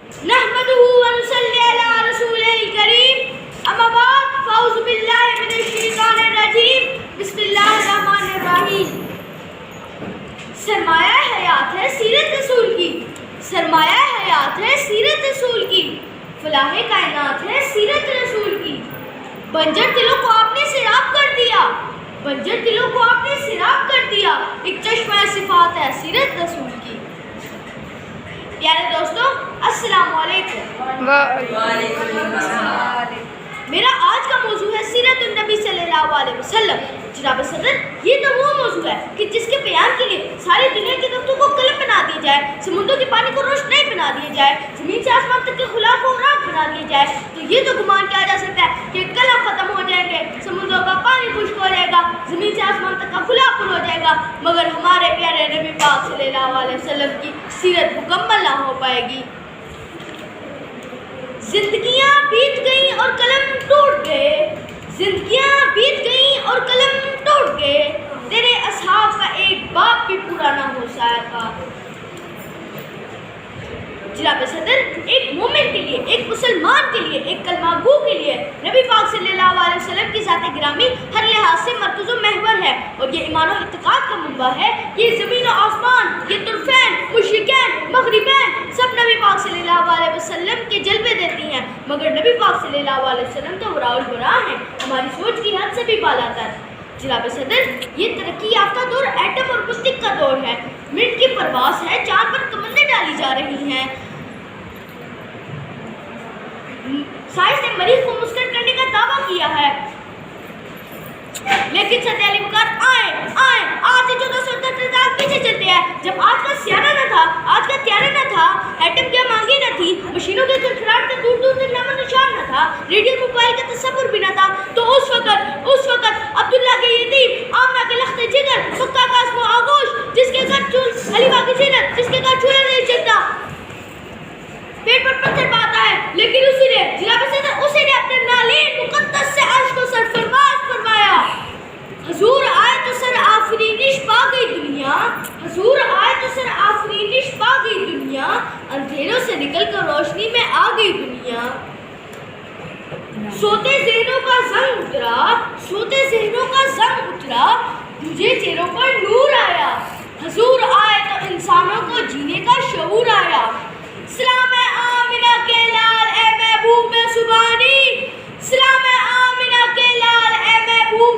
نحمده ونصلي على رسوله الكريم اما بعد فاعوذ بالله من الشیطان الرجیم بسم اللہ الرحمن الرحیم. سرمایہ حیات ہے سیرت رسول کی، سرمایہ حیات ہے سیرت رسول کی، فلاح کائنات ہے سیرت رسول کی. بنجر دلوں کو آپ نے سیراب کر دیا، بنجر دلوں کو آپ نے سیراب کر دیا، ایک چشمہ صفات ہے سیرت رسول کی. پیارے دوستو السلام علیکم. وعلیکم السلام. میرا آج کا موضوع ہے سیرت النبی صلی اللہ علیہ وسلم. جناب صدر، یہ تو وہ موضوع ہے کہ جس کے بیان کے لیے ساری دنیا کے درختوں کو قلم بنا دیا جائے، سمندروں کے پانی کو روشنائی بنا دیا جائے، زمین سے آسمان تک کے خلا کو راکھ بنا دیا جائے، تو یہ تو گمان کیا جا سکتا ہے کہ قلم ختم ہو جائیں گے، سمندروں کا پانی خشک ہو جائے گا، زمین سے آسمان تک کا خلا پر ہو جائے گا، مگر ہمارے پیارے نبی پاک صلی اللہ علیہ وسلم کی سیرت مکمل نہ ہو پائے گی. زندگیاں بیت گئیں اور قلم ٹوٹ گئے، زندگیاں بیت گئیں اور قلم ٹوٹ گئے، تیرے اصحاب کا ایک باپ بھی پورا نہ ہو سکا تھا. جناب صدر، ایک مومن کے لیے، ایک مسلمان کے لیے، ایک کلمہ گو کے لیے نبی پاک صلی اللہ علیہ وسلم کی ذات گرامی ہر لحاظ سے مرکز و محور ہے، اور یہ ایمان و اعتقاد کا منبع ہے. یہ زمین و آسمان، یہ طرفین، مشرقین، مغربین سب نبی پاک صلی اللہ علیہ وسلم کے جلوے دیتی ہیں، مگر نبی پاک صلی اللہ علیہ وسلم تو براء البراء ہیں، ہماری سوچ کی حد سے بھی بالا تر. جناب صدر، یہ ترقی یافتہ دور ایٹم اور پلاسٹک کا دور ہے. منٹ کی پرواز ہے، چاند پر کمندیں ڈالی جا رہی ہیں. سائنس نے مریخ کو مسکن کرنے کا دعویٰ کیا ہے، لیکن سید علی بکار آئے آج سے 1470 سال پیچھے چلتے ہیں، جب آج کا سیارہ نہ تھا، آج کا طیارہ نہ تھا، ایٹم کی مانگی نہ تھی، مشینوں کے کھڑکھڑاہٹ کا دور دور تک نام و نشان نہ تھا، ریڈیو موبائل کا تصور بھی نہ تھا، تو اس وقت عبداللہ کے یتیم، آمنہ کے لخت جگر، مکہ کا اسم و آغوش، جس کے گھر چول حلیمہ کی زینت، جس کے گھر چولہا نہیں چلتا، پیٹ پر پتھر پاتا ہے، لیکن اسی نے جناب صدر اپنے نالین مقدس سے عرش کو سرفراز فرمایا. حضور آئے تو سر آفرینش پا گئی دنیا، حضور آئے تو سر آفرینش پا گئی دنیا، اندھیروں سے نکل کر روشنی میں آ گئی دنیا. سوتے ذہنوں کا زنگ اترا، سوتے ذہنوں کا زنگ اترا، تجھے چہروں پر نور آیا. حضور آئے تو انسانوں کو جینے کا شعور آیا. سلام آمنہ کے لال اے محبوب سبحانی، سلام